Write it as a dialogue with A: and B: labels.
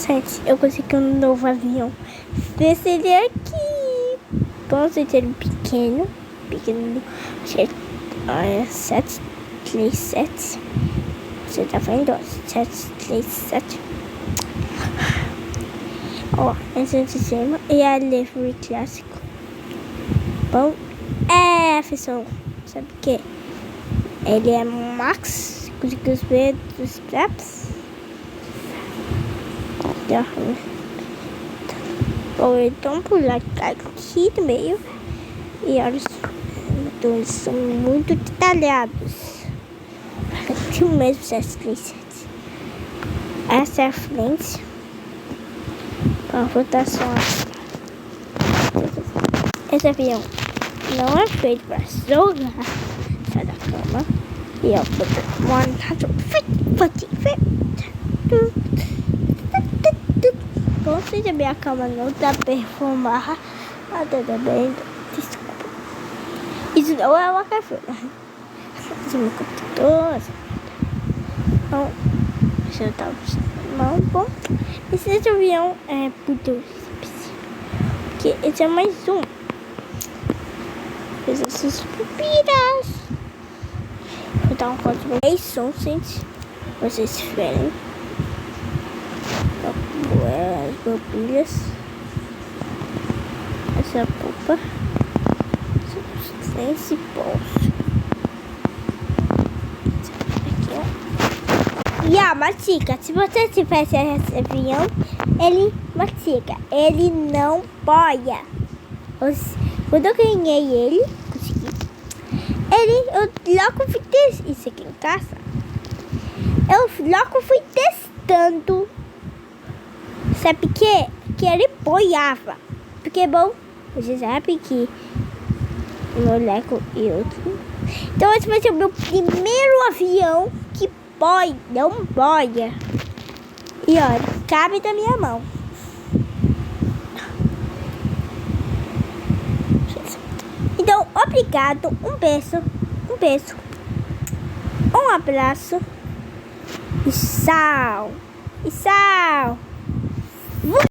A: Gente, eu consegui um novo avião. Esse é aqui. Vamos ter um pequeno. Olha, 737. Você tá vendo? 737. Ó, esse é de cima. E a livre clássico. Bom, pessoal. Sabe o que? Ele é Max. Conseguiu ver dos straps. Vou então pular aqui no meio. E olha, eles são muito detalhados. Aqui mesmo 737. Essa é a frente. Para rotação. Esse avião não é feito para jogar. Sai da cama. E eu vou Bom, se a minha cama não tá perfumada também, desculpa. Isso não é uma café. Isso é meu computador. Bom, deixa eu dar bom. Esse avião é muito específico. Porque esse é mais um. Fiz essas pupilas. Vou dar um corte bem som, gente. Vocês verem. As pupilas. Essa pupa. Esse bolso. Aqui, ó. E a matica. Se você tivesse esse avião, ele matica. Ele não boia. Quando eu ganhei ele, consegui. Eu logo fui testando. Isso aqui em casa. Eu logo fui testando. Sabe que ele boiava. Porque, bom, você sabe que meu Lego e outro. Então esse vai ser o meu primeiro avião que não boia. E olha, cabe da minha mão. Então, obrigado, um beijo, um abraço e tchau.